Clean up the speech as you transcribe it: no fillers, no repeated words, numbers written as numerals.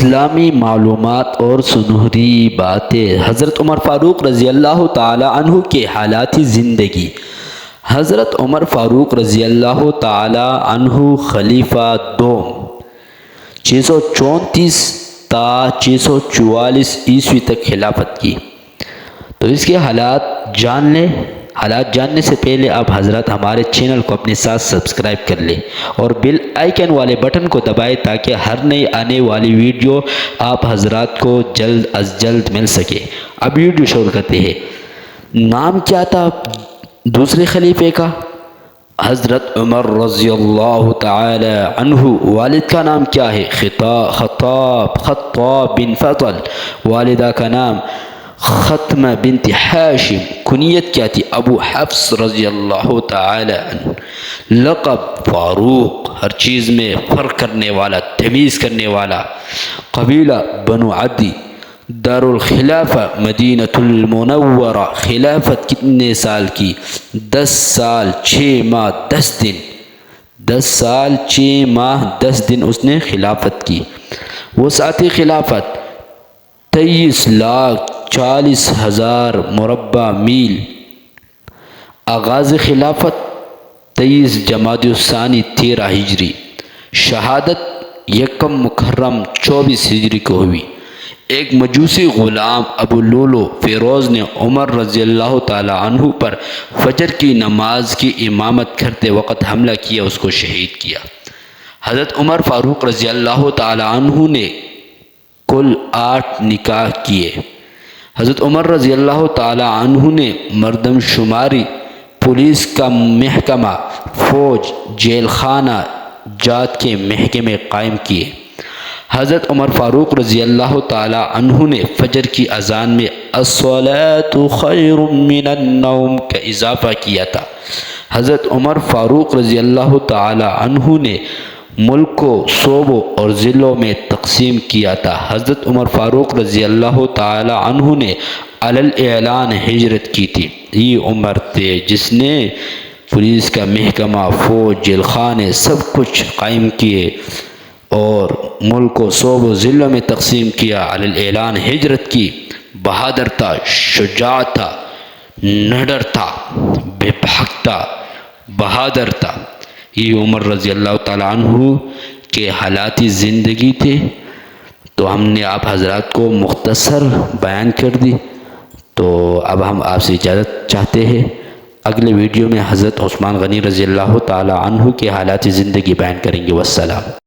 اسلامی معلومات اور سنہری باتیں۔ حضرت عمر فاروق رضی اللہ تعالی عنہ کے حالاتی زندگی۔ حضرت عمر فاروق رضی اللہ تعالی عنہ خلیفہ دوم 634 تا 644 عیسوی تک خلافت کی۔ تو اس کے حالات جان لیں۔ حالات جاننے سے پہلے آپ حضرات ہمارے چینل کو اپنے ساتھ سبسکرائب کر لیں اور بیل آئیکن والے بٹن کو دبائیں تاکہ ہر نئی آنے والی ویڈیو آپ حضرات کو جلد از جلد مل سکے۔ اب ویڈیو شروع کرتے ہیں۔ نام کیا تھا دوسرے خلیفے کا؟ حضرت عمر رضی اللہ تعالی عنہ۔ والد کا نام کیا ہے؟ خطاب بن فضل۔ والدہ کا نام ختمہ بنت حاشم۔ کنیت کیا تھی؟ ابو حفص رضی اللہ تعالی عنہ۔ لقب فاروق، ہر چیز میں فرق کرنے والا، تمیز کرنے والا۔ قبیلہ بنو عدی۔ دارالخلافہ مدینہ المنورہ۔ خلافت کتنے سال کی؟ 10 سال 6 ماہ 10 دن۔ 10 سال 6 ماہ 10 دن اس نے خلافت کی۔ وسعت خلافت 23,40,000 مربع میل۔ آغاز خلافت 23 جمادی الثانی 13 ہجری۔ شہادت 1 محرم 24 ہجری کو ہوئی۔ ایک مجوسی غلام ابو لولو فیروز نے عمر رضی اللہ تعالی عنہ پر فجر کی نماز کی امامت کرتے وقت حملہ کیا، اس کو شہید کیا۔ حضرت عمر فاروق رضی اللہ تعالی عنہ نے کل 8 نکاح کیے۔ حضرت عمر رضی اللہ تعالی عنہ نے مردم شماری، پولیس کا محکمہ، فوج، جیل خانہ جات کے محکمے قائم کیے۔ حضرت عمر فاروق رضی اللہ تعالی عنہ نے فجر کی اذان میں الصلاۃ خیر من النوم کا اضافہ کیا تھا۔ حضرت عمر فاروق رضی اللہ تعالی عنہ نے ملک کو صوبوں اور ضلعوں میں تقسیم کیا تھا۔ حضرت عمر فاروق رضی اللہ تعالی عنہ نے علی الاعلان ہجرت کی تھی۔ یہ عمر تھے جس نے پولیس کا محکمہ، فوج، جیل خانے سب کچھ قائم کیے اور ملک کو صوبوں ضلعوں میں تقسیم کیا، علی الاعلان ہجرت کی۔ بہادر تھا، شجاع تھا، نڈر تھا، بے بھاگ تھا، بہادر تھا۔ یہ عمر رضی اللہ تعالیٰ عنہ کے حالاتی زندگی تھے۔ تو ہم نے آپ حضرات کو مختصر بیان کر دی۔ تو اب ہم آپ سے اجازت چاہتے ہیں۔ اگلے ویڈیو میں حضرت عثمان غنی رضی اللہ تعالیٰ عنہ کے حالاتی زندگی بیان کریں گے۔ والسلام۔